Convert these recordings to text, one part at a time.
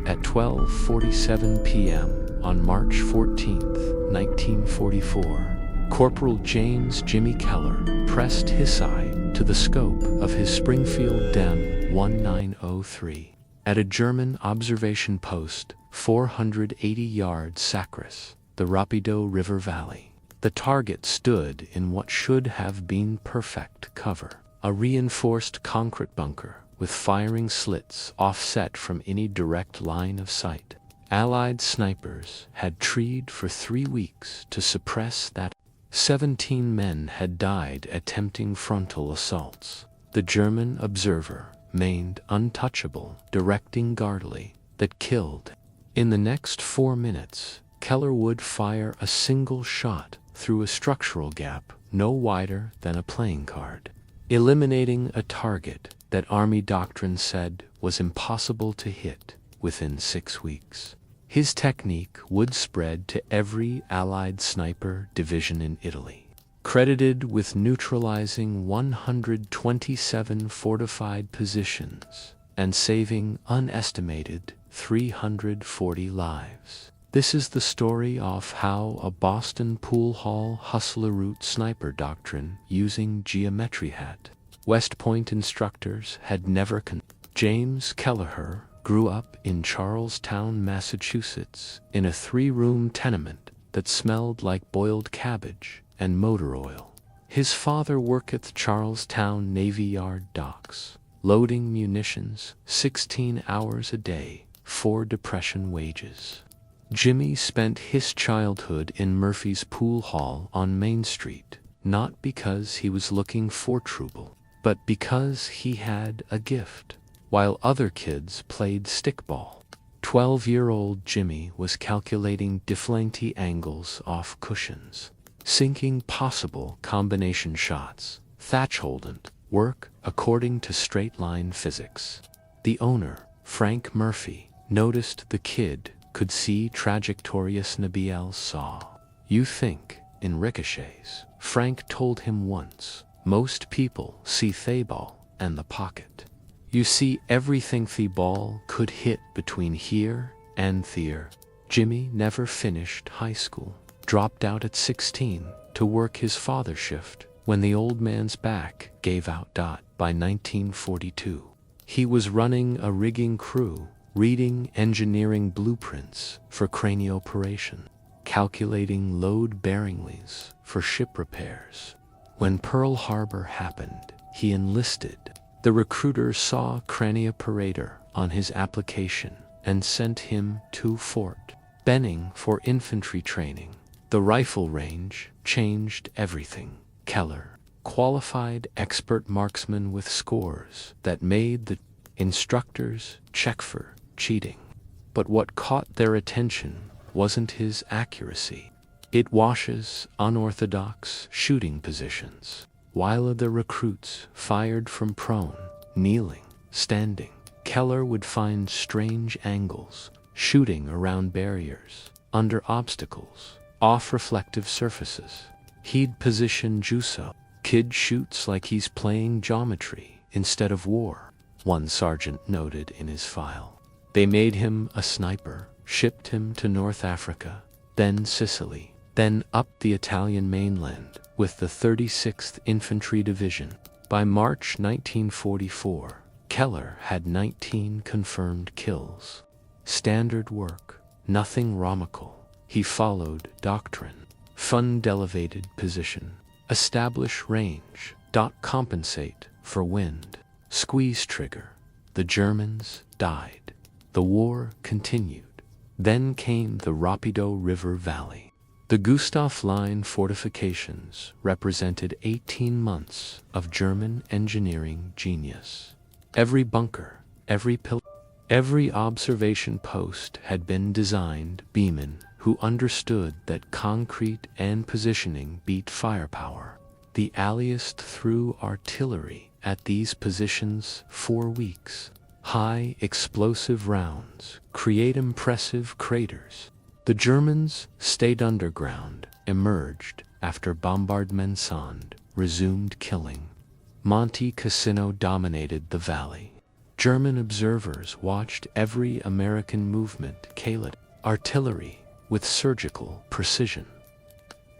At 12:47 p.m. on March 14, 1944, Corporal James Jimmy Keller pressed his eye to the scope of his Springfield DEM 1903 at a German observation post 480 yards Sacris, the Rapido River Valley. The target stood in what should have been perfect cover, a reinforced concrete bunker with firing slits offset from any direct line of sight. Allied snipers had treed for 3 weeks to suppress that. 17 men had died attempting frontal assaults. The German observer, named Untouchable, directing guardly, that killed. In the next 4 minutes, Keller would fire a single shot through a structural gap no wider than a playing card, eliminating a target that Army doctrine said was impossible to hit within 6 weeks. His technique would spread to every Allied sniper division in Italy, credited with neutralizing 127 fortified positions and saving unestimated 340 lives. This is the story of how a Boston pool hall hustler route sniper doctrine using geometry had. West Point instructors had never James Keller grew up in Charlestown, Massachusetts, in a 3-room tenement that smelled like boiled cabbage and motor oil. His father worked at the Charlestown Navy Yard docks, loading munitions 16 hours a day for Depression wages. Jimmy spent his childhood in Murphy's Pool Hall on Main Street, not because he was looking for trouble, but because he had a gift. While other kids played stickball, 12-year-old Jimmy was calculating difflante angles off cushions, sinking possible combination shots. Thatchholdent work according to straight-line physics. The owner, Frank Murphy, noticed the kid could see trajectorious Nabiel saw. "You think in ricochets," Frank told him once. "Most people see the ball and the pocket. You see everything the ball could hit between here and there." Jimmy never finished high school, dropped out at 16 to work his father's shift when the old man's back gave out. By 1942, he was running a rigging crew, reading engineering blueprints for cranioperation, calculating load bearingless for ship repairs. When Pearl Harbor happened, he enlisted. The recruiter saw craniooperator on his application and sent him to Fort Benning for infantry training. The rifle range changed everything. Keller, qualified expert marksman with scores that made the instructors check for cheating. But what caught their attention wasn't his accuracy. It washes unorthodox shooting positions. While the recruits fired from prone, kneeling, standing, Keller would find strange angles, shooting around barriers, under obstacles, off reflective surfaces. He'd position Juso. "Kid shoots like he's playing geometry instead of war," one sergeant noted in his file. They made him a sniper, shipped him to North Africa, then Sicily, then up the Italian mainland with the 36th Infantry Division. By March 1944, Keller had 19 confirmed kills. Standard work, nothing romical. He followed doctrine. Fund elevated position. Establish range. Compensate for wind. Squeeze trigger. The Germans died. The war continued. Then came the Rapido River Valley. The Gustav Line fortifications represented 18 months of German engineering genius. Every bunker, every pillar, every observation post had been designed by beemen who understood that concrete and positioning beat firepower. The Allies threw artillery at these positions for weeks. High explosive rounds create impressive craters. The Germans stayed underground, emerged after bombardments and resumed killing. Monte Cassino dominated the valley. German observers watched every American movement. Keller artillery with surgical precision.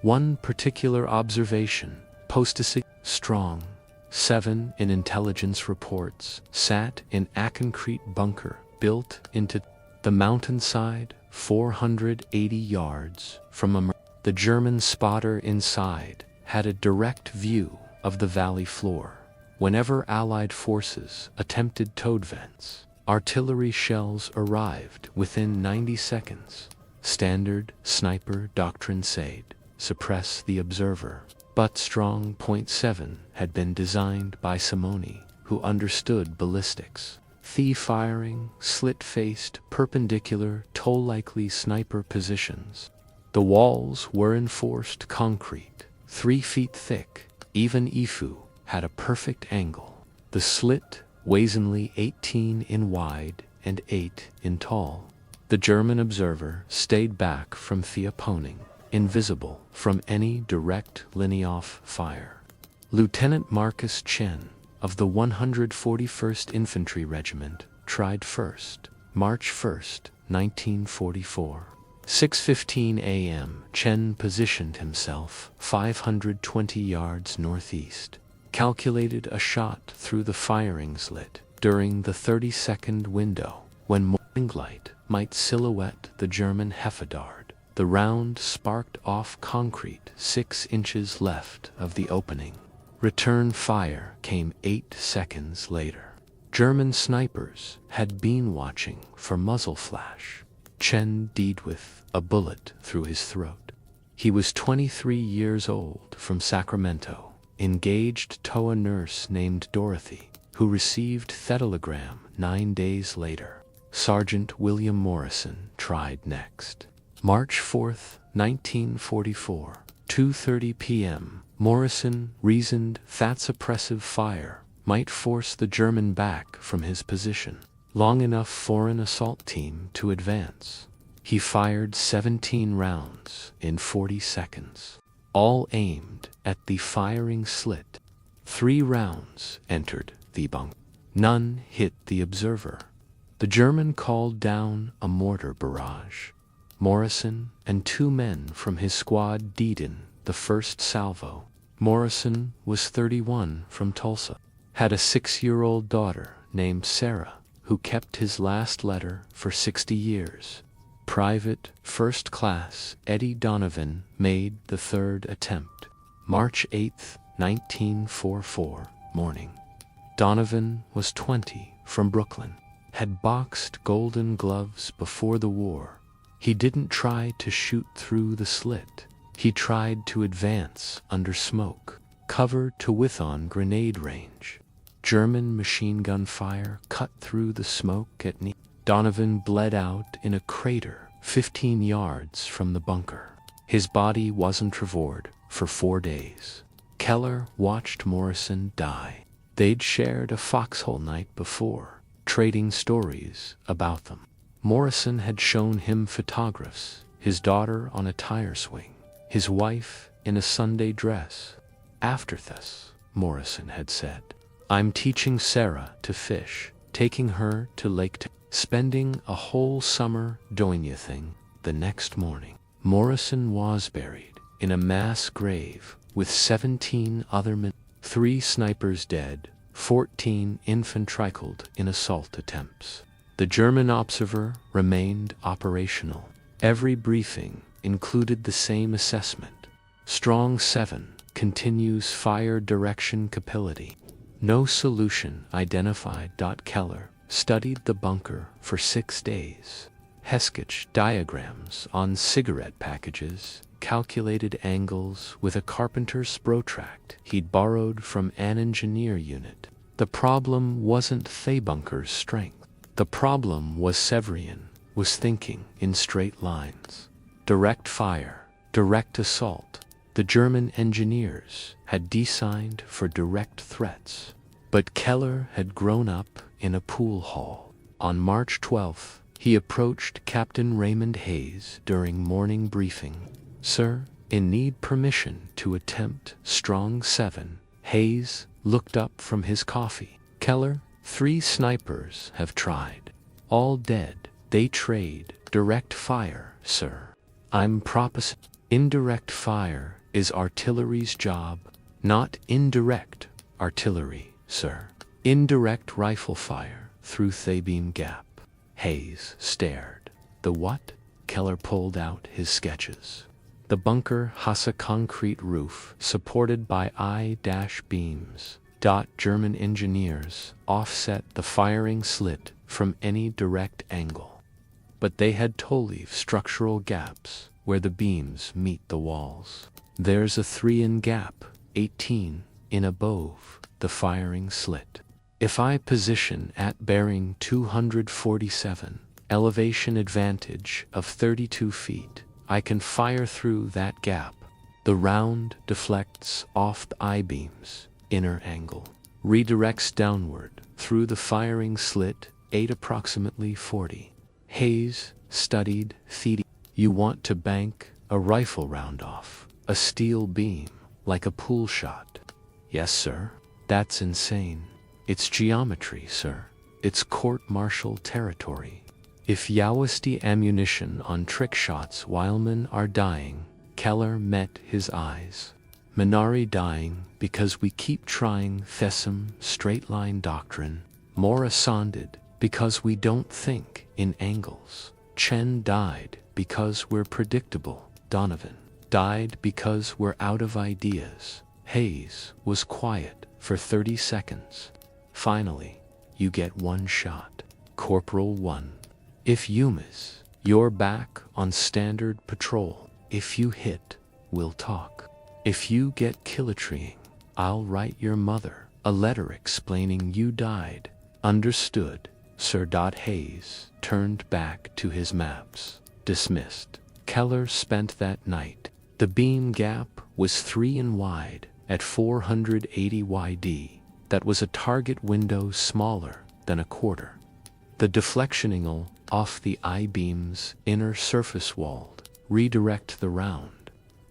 One particular observation, posted strong 7 in intelligence reports, sat in a concrete bunker built into the mountainside 480 yards from the German spotter inside had a direct view of the valley floor. Whenever Allied forces attempted towed vents, artillery shells arrived within 90 seconds. Standard sniper doctrine said, suppress the observer. But Strongpoint 7 had been designed by Simoni, who understood ballistics. Firing, slit-faced, perpendicular, toll-likely sniper positions. The walls were reinforced concrete, 3 feet thick. Even Ifu had a perfect angle. The slit, wasnly 18 in wide and 8 in tall. The German observer stayed back from the opponent, invisible from any direct line-of fire. Lieutenant Marcus Chen, of the 141st Infantry Regiment, tried first, March 1st, 1944. 6:15 a.m. Chen positioned himself 520 yards northeast, calculated a shot through the firing slit during the 30-second window when morning light might silhouette the German Heffadard. The round sparked off concrete 6 inches left of the opening. Return fire came 8 seconds later. German snipers had been watching for muzzle flash. Chen died with a bullet through his throat. He was 23 years old, from Sacramento, engaged to a nurse named Dorothy, who received telegram 9 days later. Sergeant William Morrison tried next. March 4th, 1944, 2:30 p.m. Morrison reasoned that suppressive fire might force the German back from his position long enough for an assault team to advance. He fired 17 rounds in 40 seconds, all aimed at the firing slit. 3 rounds entered the bunker. None hit the observer. The German called down a mortar barrage. Morrison and 2 men from his squad died in the first salvo. Morrison was 31, from Tulsa, had a 6-year-old daughter named Sarah, who kept his last letter for 60 years. Private First Class Eddie Donovan made the 3rd attempt. March 8, 1944, morning. Donovan was 20, from Brooklyn, had boxed Golden Gloves before the war. He didn't try to shoot through the slit. He tried to advance under smoke, cover to within grenade range. German machine gun fire cut through the smoke at knee. Donovan bled out in a crater 15 yards from the bunker. His body wasn't restored for 4 days. Keller watched Morrison die. They'd shared a foxhole night before, trading stories about them. Morrison had shown him photographs, his daughter on a tire swing, his wife in a Sunday dress. After this, Morrison had said, I'm teaching Sarah to fish, taking her to Lake spending a whole summer doing a thing. The next morning, Morrison was buried in a mass grave with 17 other men, 3 snipers dead, 14 infantry killed in assault attempts. The German observer remained operational. Every briefing included the same assessment. Strong 7 continues fire direction capability. No solution identified. Keller studied the bunker for 6 days. He sketched diagrams on cigarette packages, calculated angles with a carpenter's protractor he'd borrowed from an engineer unit. The problem wasn't the bunker's strength. The problem was Severian was thinking in straight lines. Direct fire, direct assault. The German engineers had designed for direct threats. But Keller had grown up in a pool hall. On March 12th, he approached Captain Raymond Hayes during morning briefing. Sir, in need permission to attempt Strong 7. Hayes looked up from his coffee. Keller, 3 snipers have tried. All dead. They trade direct fire, sir. I'm proposing indirect fire is artillery's job, not indirect artillery, sir. Indirect rifle fire through Thabeam Gap. Hayes stared. The what? Keller pulled out his sketches. The bunker has a concrete roof supported by I-beams. German engineers offset the firing slit from any direct angle. But they had to leave structural gaps where the beams meet the walls. There's a 3-in gap, 18 in above the firing slit. If I position at bearing 247, elevation advantage of 32 feet, I can fire through that gap. The round deflects off the I-beams, inner angle, redirects downward through the firing slit, 8 approximately 40. Hayes studied theory. You want to bank a rifle round off a steel beam like a pool shot. Yes, sir. That's insane. It's geometry, sir. It's court-martial territory. If Yaoisti ammunition on trick shots while men are dying, Keller met his eyes. Minari dying because we keep trying Thesum straight-line doctrine. Mora sonded because we don't think in angles. Chen died because we're predictable. Donovan died because we're out of ideas. Hayes was quiet for 30 seconds. Finally, you get one shot. Corporal 1. If you miss, you're back on standard patrol. If you hit, we'll talk. If you get kilotreeing, I'll write your mother a letter explaining you died. Understood, Sir. Hayes turned back to his maps. Dismissed. Keller spent that night. The beam gap was 3 in wide at 480 YD. That was a target window smaller than a quarter. The deflection angle off the I-beam's inner surface walled redirect the round.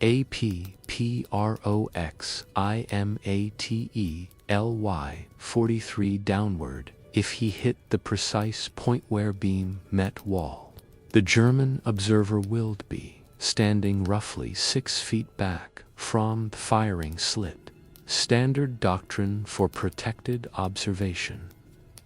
APPROXIMATELY 43 downward if he hit the precise point where beam met wall. The German observer will be standing roughly 6 feet back from the firing slit. Standard doctrine for protected observation.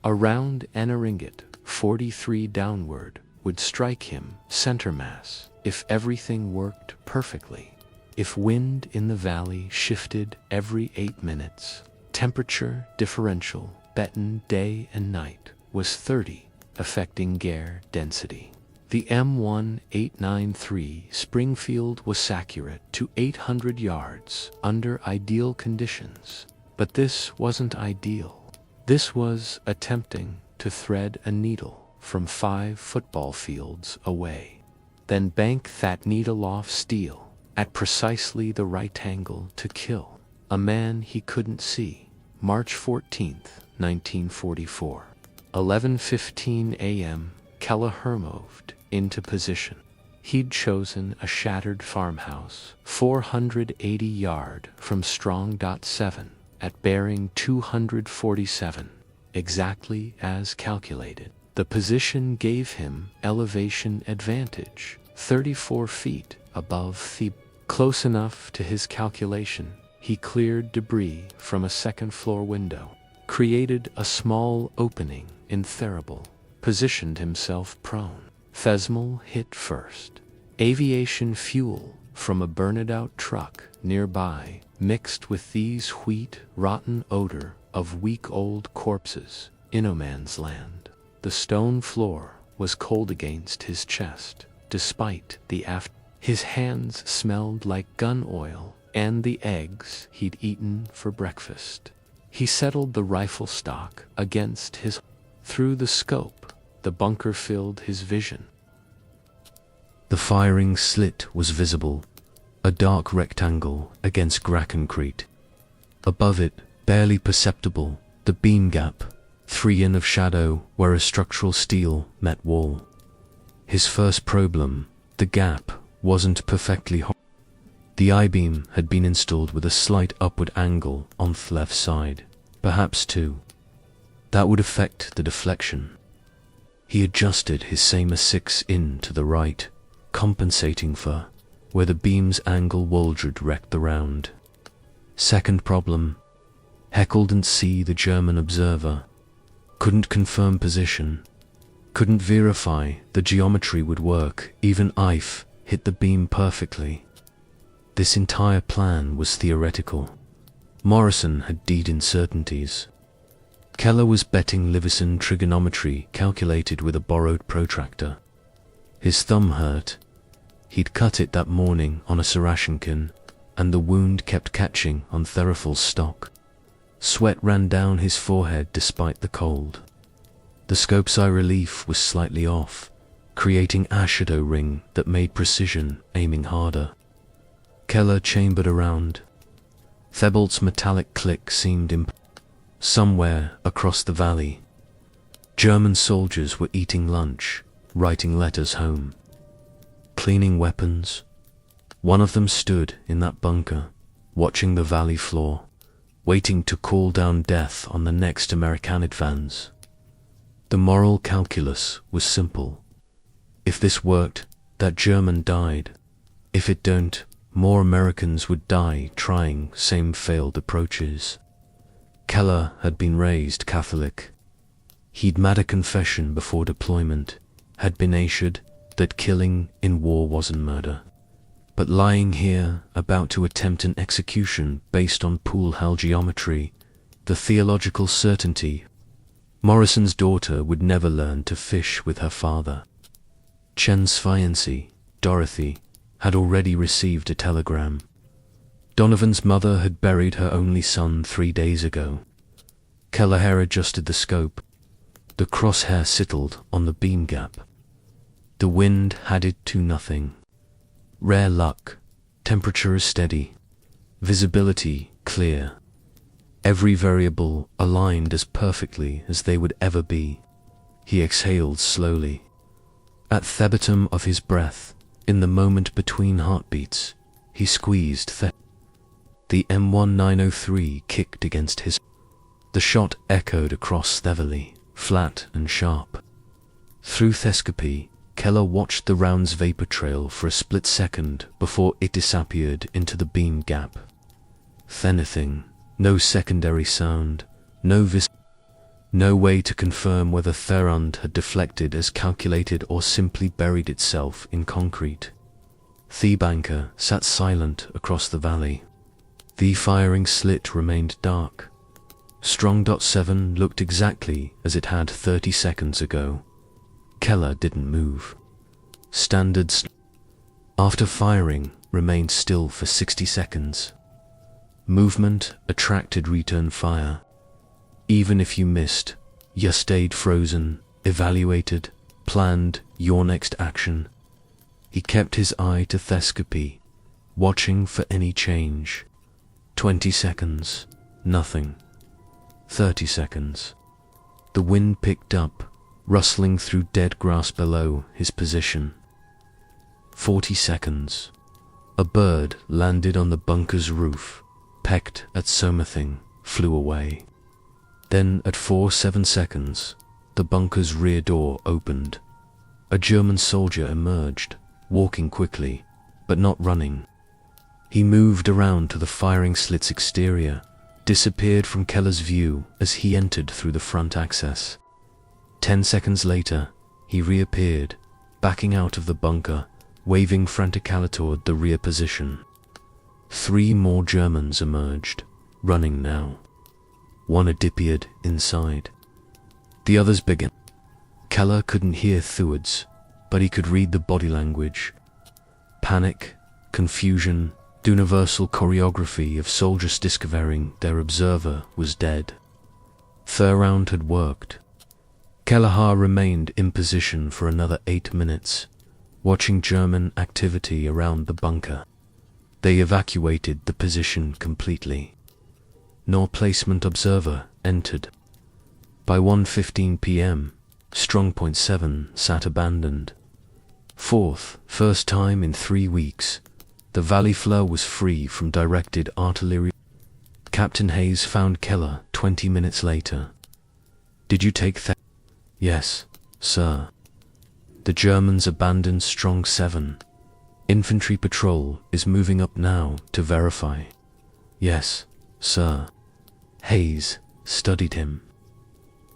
A round ringgit 43 downward would strike him center mass if everything worked perfectly. If wind in the valley shifted every 8 minutes, temperature differential between day and night was 30, affecting gear density. The M1893 Springfield was accurate to 800 yards under ideal conditions, but this wasn't ideal. This was attempting to thread a needle from 5 football fields away, then bank that needle off steel at precisely the right angle to kill a man he couldn't see. March 14th, 1944. 11:15 a.m. Keller moved into position. He'd chosen a shattered farmhouse 480 yard from Strong.7 at bearing 247, exactly as calculated. The position gave him elevation advantage, 34 feet above the close enough to his calculation. He cleared debris from a second-floor window, created a small opening in Therible, positioned himself prone. Thesmal hit first. Aviation fuel from a burned-out truck nearby mixed with these wheat-rotten odor of week-old corpses in no man's land. The stone floor was cold against his chest, despite the His hands smelled like gun oil and the eggs he'd eaten for breakfast. He settled the rifle stock against his. Through the scope, the bunker filled his vision. The firing slit was visible, a dark rectangle against Grackencrete. Above it, barely perceptible, the beam gap, 3 in of shadow where a structural steel met wall. His first problem, the gap, wasn't perfectly The I-beam had been installed with a slight upward angle on the left side, perhaps 2. That would affect the deflection. He adjusted his SAMA-6 in to the right, compensating for where the beam's angle Waldred wrecked the round. Second problem. Heckel didn't see the German observer, couldn't confirm position, couldn't verify the geometry would work, even if hit the beam perfectly. This entire plan was theoretical. Morrison had deed uncertainties. Keller was betting Levison trigonometry calculated with a borrowed protractor. His thumb hurt. He'd cut it that morning on a Sarachenkin, and the wound kept catching on Therafal's stock. Sweat ran down his forehead despite the cold. The scope's eye relief was slightly off, creating a shadow ring that made precision aiming harder. Keller chambered around. Thebault's metallic click seemed somewhere across the valley. German soldiers were eating lunch, writing letters home, cleaning weapons. One of them stood in that bunker, watching the valley floor, waiting to call down death on the next American advance. The moral calculus was simple. If this worked, that German died. If it don't, more Americans would die trying same failed approaches. Keller had been raised Catholic. He'd made a confession before deployment, had been assured that killing in war wasn't murder. But lying here, about to attempt an execution based on pool hell geometry, the theological certainty, Morrison's daughter would never learn to fish with her father. Chen's fiancée, Dorothy, had already received a telegram. Donovan's mother had buried her only son 3 days ago. Keller adjusted the scope. The crosshair settled on the beam gap. The wind had it to nothing. Rare luck. Temperature is steady. Visibility clear. Every variable aligned as perfectly as they would ever be. He exhaled slowly. At the bottom of his breath, in the moment between heartbeats, he squeezed the M1903 kicked against his. The shot echoed across the valley, flat and sharp. Through thescopy, Keller watched the round's vapor trail for a split second before it disappeared into the beam gap. Anything, no secondary sound, no way to confirm whether Therund had deflected as calculated or simply buried itself in concrete. The banker sat silent across the valley. The firing slit remained dark. Strong.7 looked exactly as it had 30 seconds ago. Keller didn't move. Standards after firing remained still for 60 seconds. Movement attracted return fire. Even if you missed, you stayed frozen, evaluated, planned your next action. He kept his eye to thescopy, watching for any change. 20 seconds, nothing. 30 seconds. The wind picked up, rustling through dead grass below his position. 40 seconds. A bird landed on the bunker's roof, pecked at something, flew away. Then at 7 seconds, the bunker's rear door opened. A German soldier emerged, walking quickly, but not running. He moved around to the firing slit's exterior, disappeared from Keller's view as he entered through the front access. 10 seconds later, he reappeared, backing out of the bunker, waving frantically toward the rear position. 3 more Germans emerged, running now. One had disappeared inside. The others began. Keller couldn't hear Thewards, but he could read the body language. Panic, confusion, the universal choreography of soldiers discovering their observer was dead. Third round had worked. Keller remained in position for another 8 minutes, watching German activity around the bunker. They evacuated the position completely. No placement observer entered. By 1:15 p.m., Strongpoint 7 sat abandoned. First time in 3 weeks, the valley floor was free from directed artillery. Captain Hayes found Keller 20 minutes later. Did you take that? Yes, sir. The Germans abandoned Strong 7. Infantry patrol is moving up now to verify. Yes, sir. Hayes studied him.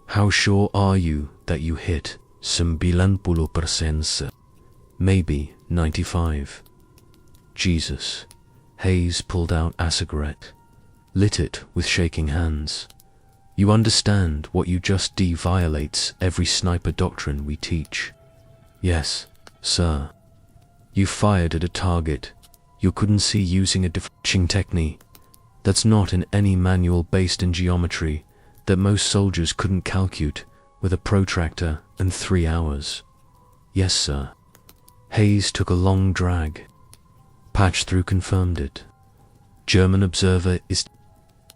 How sure are you that you hit 90%, sir? Maybe 95. Jesus. Hayes pulled out a cigarette, lit it with shaking hands. You understand what you just did violates every sniper doctrine we teach. Yes, sir. You fired at a target you couldn't see using a differentiating technique that's not in any manual based in geometry that most soldiers couldn't calculate with a protractor in 3 hours. Yes, sir. Hayes took a long drag. Patch through confirmed it. German observer is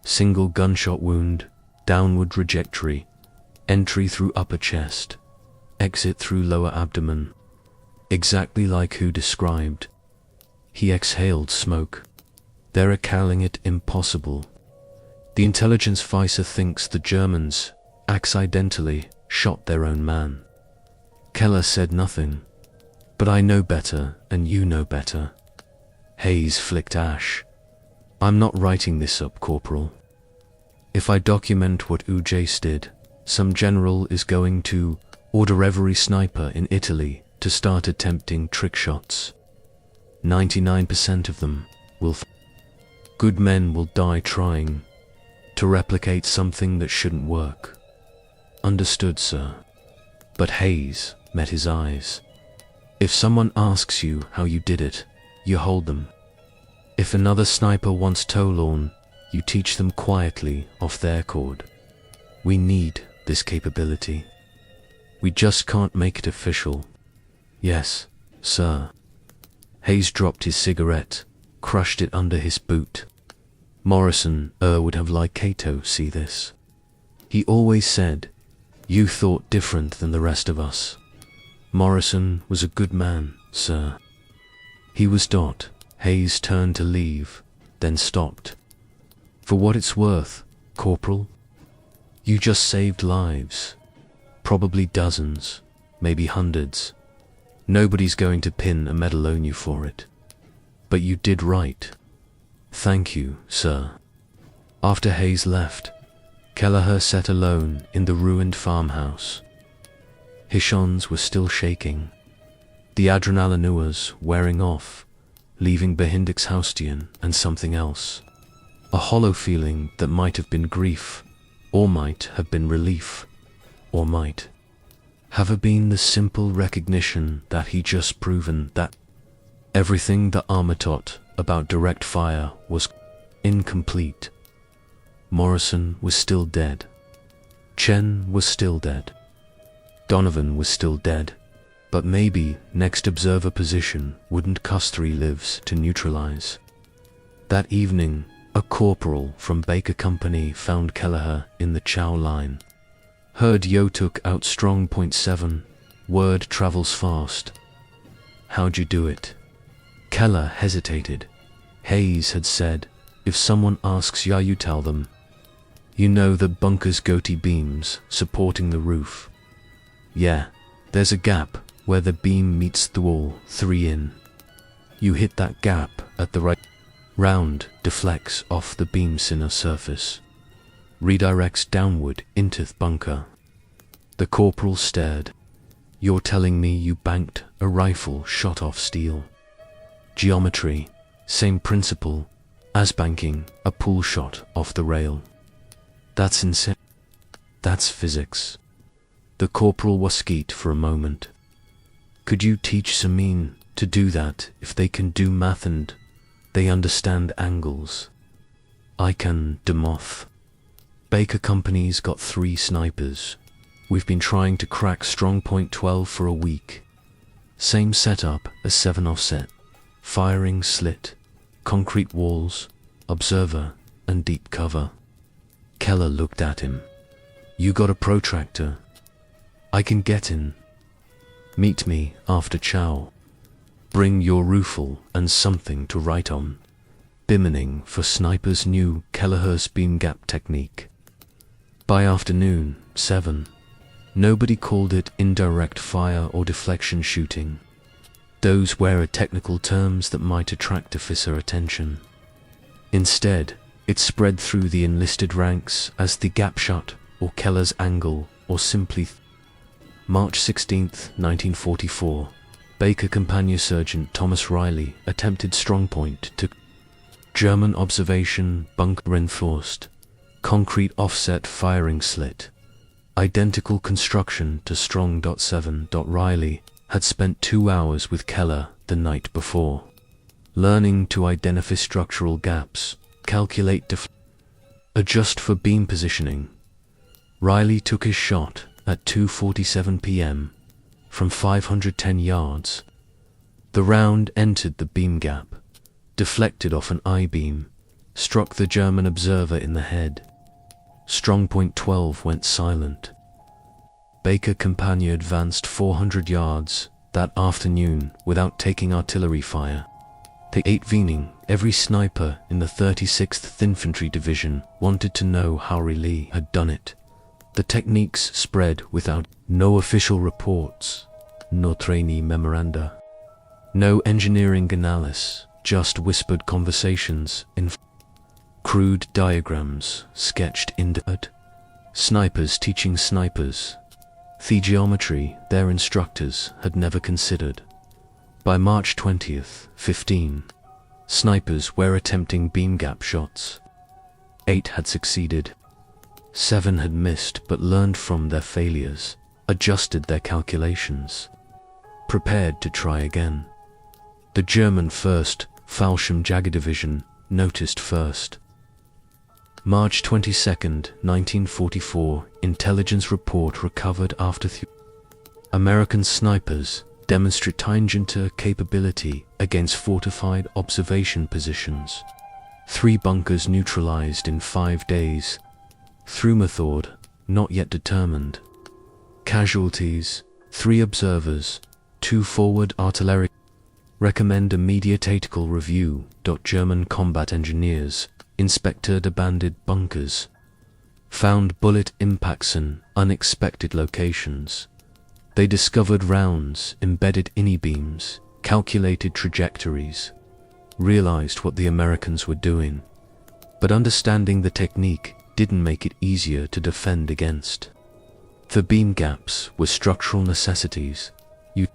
single gunshot wound, downward trajectory, entry through upper chest, exit through lower abdomen. Exactly like who described. He exhaled smoke. They're calling it impossible. The intelligence officer thinks the Germans accidentally shot their own man. Keller said nothing. But I know better, and you know better. Hayes flicked ash. I'm not writing this up, Corporal. If I document what Jace did, some general is going to order every sniper in Italy to start attempting trick shots. 99% of them will good men will die trying to replicate something that shouldn't work. Understood, sir. But Hayes met his eyes. If someone asks you how you did it, you hold them. If another sniper wants Tolan, you teach them quietly off their cord. We need this capability. We just can't make it official. Yes, sir. Hayes dropped his cigarette, crushed it under his boot. Morrison would have liked Cato see this. He always said, you thought different than the rest of us. Morrison was a good man, sir. He was. Hayes turned to leave, then stopped. For what it's worth, Corporal, you just saved lives. Probably dozens, maybe hundreds. Nobody's going to pin a medal on you for it. But you did right. Thank you, sir. After Hayes left, Kelleher sat alone in the ruined farmhouse. His hands were still shaking. The adrenaline was wearing off, leaving behind exhaustion and something else. A hollow feeling that might have been grief, or might have been relief, or might have been the simple recognition that he just proven that everything the armor taught about direct fire was incomplete. Morrison was still dead. Chen was still dead. Donovan was still dead. But maybe next observer position wouldn't cost 3 lives to neutralize. That evening, a corporal from Baker Company found Kelleher in the chow line. Heard Yo took out Strongpoint 7. Word travels fast. How'd you do it? Keller hesitated. Hayes had said, if someone asks ya, you tell them. You know the bunker's goatee beams supporting the roof. Yeah, there's a gap where the beam meets the wall, 3 in. You hit that gap at the right. Round deflects off the beam's inner surface. Redirects downward into the bunker. The corporal stared. You're telling me you banked a rifle shot off steel? Geometry, same principle as banking a pool shot off the rail. That's insane. That's physics. The corporal was skeet for a moment. Could you teach Samin to do that if they can do math and they understand angles? I can, Demoth. Baker Company's got 3 snipers. We've been trying to crack Strongpoint 12 for a week. Same setup as 7 offset. Firing slit, concrete walls, observer, and deep cover. Keller looked at him. You got a protractor? I can get in. Meet me after chow. Bring your rifle and something to write on. Bimmening for sniper's new Kelleher's beam gap technique. By afternoon, 7, nobody called it indirect fire or deflection shooting. Those were technical terms that might attract officer attention. Instead, it spread through the enlisted ranks as the gap shot, or Keller's angle, or simply March 16, 1944, Baker Companion Sergeant Thomas Riley attempted Strongpoint to German observation bunker reinforced, concrete offset firing slit, identical construction to Strong.7. Riley had spent 2 hours with Keller the night before, learning to identify structural gaps, calculate adjust for beam positioning. Riley took his shot at 2:47 p.m. from 510 yards. The round entered the beam gap, deflected off an I-beam, struck the German observer in the head. Strongpoint 12 went silent. Baker Companion advanced 400 yards that afternoon without taking artillery fire. The 8th evening, every sniper in the 36th Infantry Division wanted to know how Riley had done it. The techniques spread without no official reports, no training memoranda, no engineering analysis, just whispered conversations in crude diagrams sketched in dirt. Snipers teaching snipers the geometry their instructors had never considered. By March 20th, 15, snipers were attempting beam gap shots. 8 had succeeded. 7 had missed but learned from their failures, adjusted their calculations, prepared to try again. The German 1st Fallschirmjäger Division noticed first. March 22, 1944, intelligence report recovered after American snipers demonstrate tangenter capability against fortified observation positions. 3 bunkers neutralized in 5 days. Through method, not yet determined. Casualties, 3 observers, 2 forward artillery. Recommend immediate tactical review. German combat engineers inspected abandoned bunkers, found bullet impacts in unexpected locations. They discovered rounds embedded in I-beams, calculated trajectories, realized what the Americans were doing, but understanding the technique didn't make it easier to defend against. The beam gaps were structural necessities. You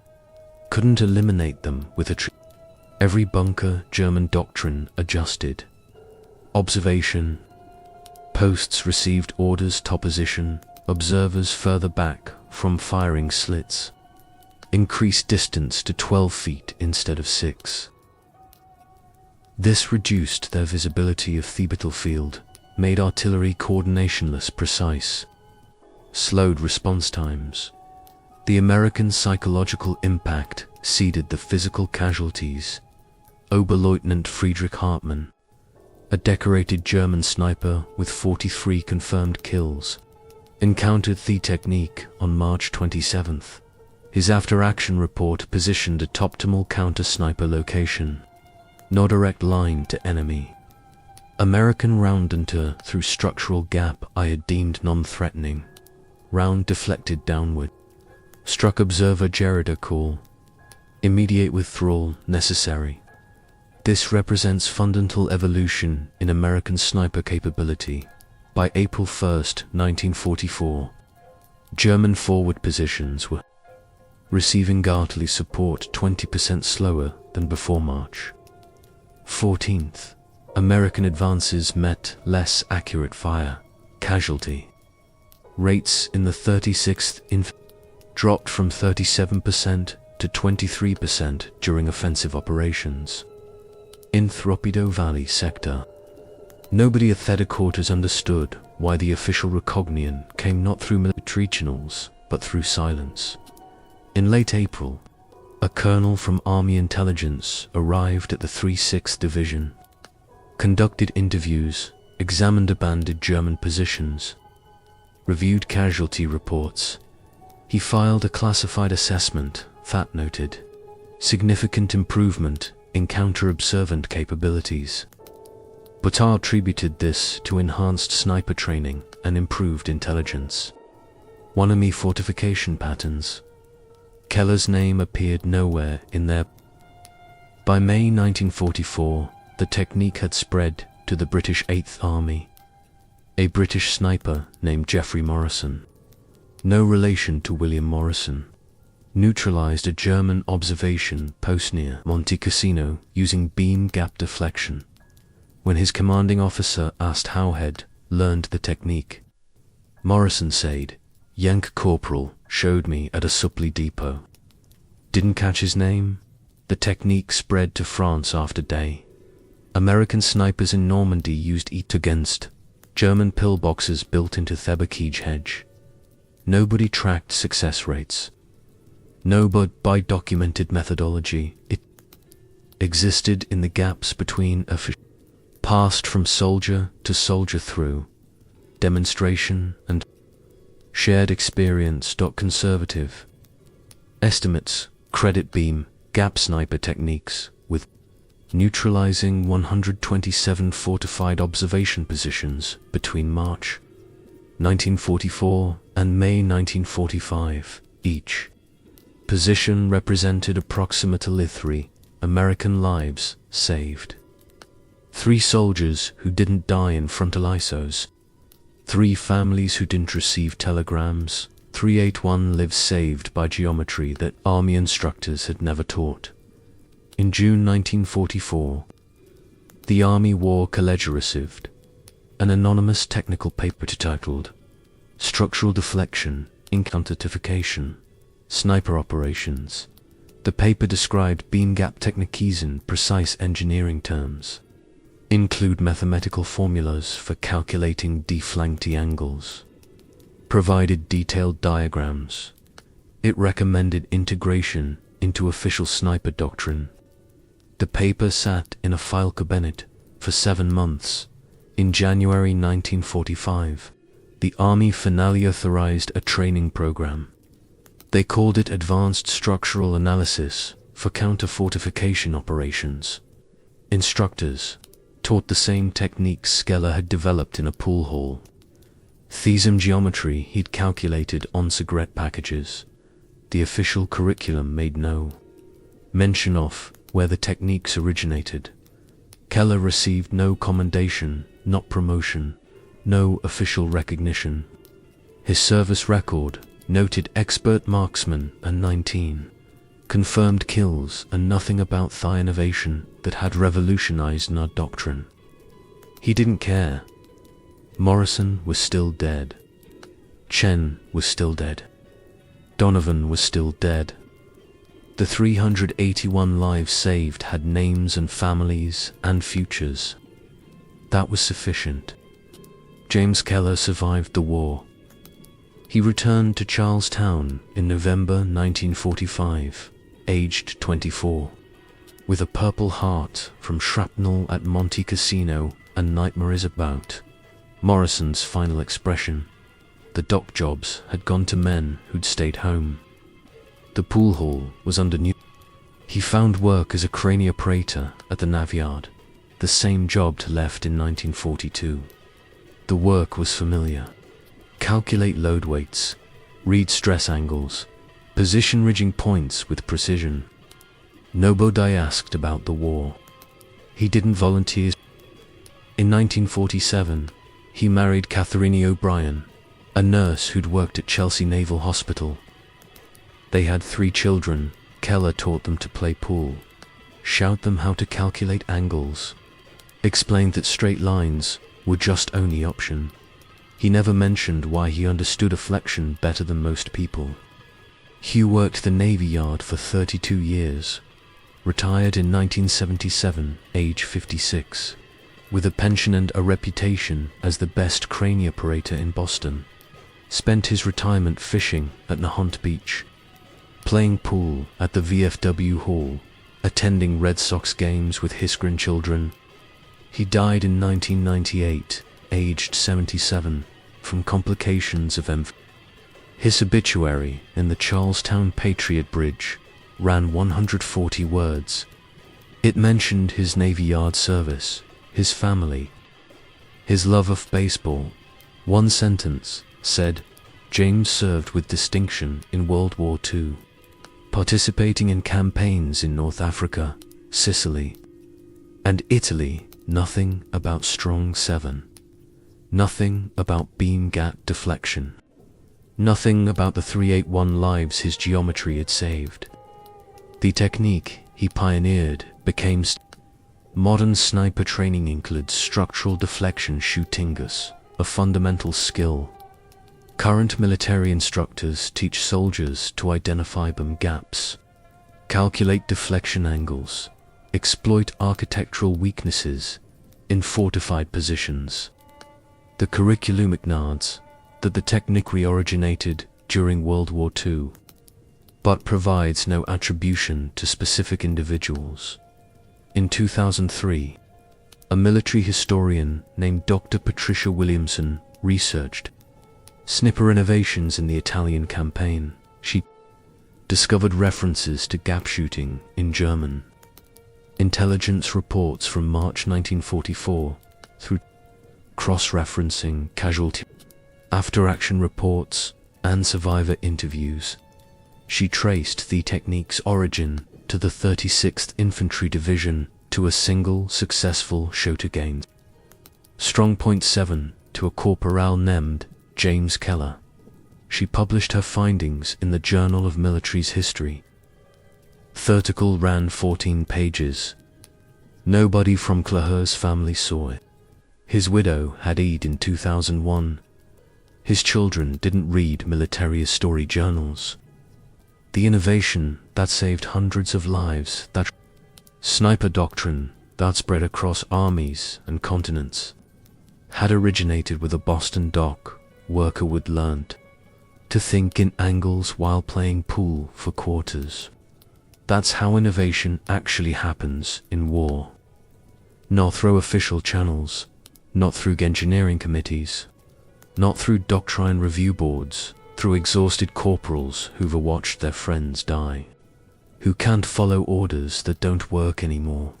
couldn't eliminate them with a every bunker German doctrine adjusted. Observation. Posts received orders to position observers further back from firing slits. Increased distance to 12 feet instead of 6. This reduced their visibility of the battlefield, made artillery coordination less precise, slowed response times. The American psychological impact exceeded the physical casualties. Oberleutnant Friedrich Hartmann, a decorated German sniper with 43 confirmed kills, encountered the technique on March 27th. His after-action report positioned a optimal counter-sniper location, no direct line to enemy. American round enter through structural gap I had deemed non-threatening. Round deflected downward. Struck observer Gerida call. Immediate withdrawal necessary. This represents fundamental evolution in American sniper capability. By April 1st, 1944, German forward positions were receiving artillery support 20% slower than before March 14th. American advances met less accurate fire. Casualty rates in the 36th Infantry dropped from 37% to 23% during offensive operations. In the Rapido Valley sector, nobody at headquarters understood why the official recognition came not through military channels, but through silence. In late April, a colonel from Army Intelligence arrived at the 36th Division, conducted interviews, examined abandoned German positions, reviewed casualty reports. He filed a classified assessment that noted significant improvement in counter-observant capabilities, but attributed this to enhanced sniper training and improved intelligence. Wannabe fortification patterns. Keller's name appeared nowhere in their. By May 1944, the technique had spread to the British 8th Army. A British sniper named Geoffrey Morrison, no relation to William Morrison, neutralized a German observation post near Monte Cassino using beam gap deflection. When his commanding officer asked how he'd learned the technique, Morrison said, "Yank Corporal showed me at a supply depot." Didn't catch his name? The technique spread to France after day. American snipers in Normandy used it against German pillboxes built into Thebakij hedge. Nobody tracked success rates. No, but by documented methodology, it existed in the gaps between passed from soldier to soldier through demonstration and shared experience. Conservative estimates credit beam gap sniper techniques with neutralizing 127 fortified observation positions between March 1944 and May 1945 each. Position represented approximately 3 American lives saved. 3 soldiers who didn't die in frontal ISOs. 3 families who didn't receive telegrams. 381 lives saved by geometry that Army instructors had never taught. In June 1944, the Army War College received an anonymous technical paper titled Structural Deflection in Countertification, Sniper Operations. The paper described beam gap techniques in precise engineering terms, include mathematical formulas for calculating deflanked angles, provided detailed diagrams. It recommended integration into official sniper doctrine. The paper sat in a file cabinet for 7 months. In January 1945, the Army finally authorized a training program. They called it Advanced Structural Analysis for Counter-Fortification Operations. Instructors taught the same techniques Keller had developed in a pool hall. Theism geometry he'd calculated on cigarette packages. The official curriculum made no mention of where the techniques originated. Keller received no commendation, not promotion, no official recognition. His service record noted expert marksman and 19 confirmed kills and nothing about the innovation that had revolutionized our doctrine. He didn't care. Morrison was still dead. Chen was still dead. Donovan was still dead. The 381 lives saved had names and families and futures. That was sufficient. James Keller survived the war. He returned to Charlestown in November 1945, aged 24, with a Purple Heart from shrapnel at Monte Cassino and nightmares about Morrison's final expression. The dock jobs had gone to men who'd stayed home. The pool hall was under new. He found work as a crane operator at the Navy-Yard, the same job left in 1942. The work was familiar. Calculate load weights, read stress angles, position ridging points with precision. Nobody asked about the war. He didn't volunteer. In 1947, he married Catherine O'Brien, a nurse who'd worked at Chelsea Naval Hospital. They had 3 children. Keller taught them to play pool, showed them how to calculate angles, explained that straight lines were just only option. He never mentioned why he understood a flexion better than most people. Hugh worked the Navy Yard for 32 years, retired in 1977, age 56, with a pension and a reputation as the best crane operator in Boston. Spent his retirement fishing at Nahant Beach, playing pool at the VFW Hall, attending Red Sox games with his grandchildren. He died in 1998, aged 77, from complications of His obituary in the Charlestown Patriot Bridge ran 140 words. It mentioned his Navy Yard service, his family, his love of baseball, One sentence said, James served with distinction in World War II, participating in campaigns in North Africa, Sicily, and Italy. Nothing about Strong 7. Nothing about beam gap deflection. Nothing about the 381 lives his geometry had saved. The technique he pioneered became modern sniper training includes structural deflection shootingus, a fundamental skill. Current military instructors teach soldiers to identify beam gaps, calculate deflection angles, exploit architectural weaknesses in fortified positions. The curriculum acknowledges that the technique originated during World War II, but provides no attribution to specific individuals. In 2003, a military historian named Dr. Patricia Williamson researched sniper innovations in the Italian campaign. She discovered references to gap shooting in German intelligence reports from March 1944 through cross-referencing casualty after-action reports and survivor interviews. She traced the technique's origin to the 36th Infantry Division to a single successful shot against Strongpoint 7 to a corporal named James Keller. She published her findings in the Journal of Military's History. The article ran 14 pages. Nobody from Keller's family saw it. His widow had died in 2001. His children didn't read military history journals. The innovation that saved hundreds of lives, that sniper doctrine that spread across armies and continents, had originated with a Boston dock worker would learned to think in angles while playing pool for quarters. That's how innovation actually happens in war. Not through official channels, not through engineering committees, not through doctrine review boards, through exhausted corporals who've watched their friends die, who can't follow orders that don't work anymore,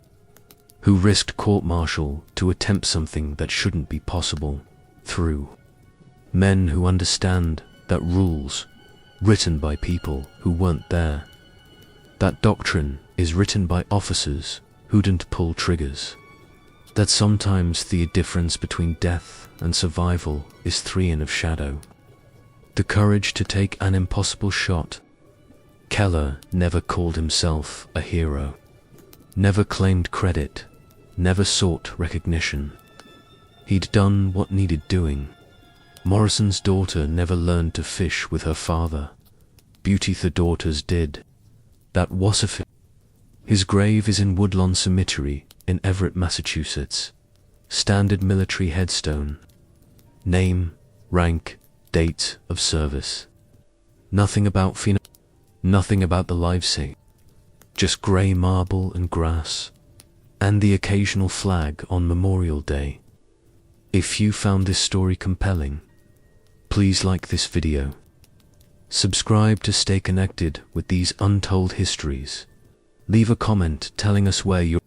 who risked court-martial to attempt something that shouldn't be possible, through men who understand that rules written by people who weren't there, that doctrine is written by officers who didn't pull triggers, that sometimes the difference between death and survival is 3 in of shadow, the courage to take an impossible shot. Keller never called himself a hero, never claimed credit, never sought recognition. He'd done what needed doing. Morrison's daughter never learned to fish with her father. Beauty the daughters did. That was a fit. His grave is in Woodlawn Cemetery in Everett, Massachusetts. Standard military headstone. Name, rank, date of service. Nothing about nothing about the life saved. Just grey marble and grass. And the occasional flag on Memorial Day. If you found this story compelling, please like this video. Subscribe to stay connected with these untold histories. Leave a comment telling us where you're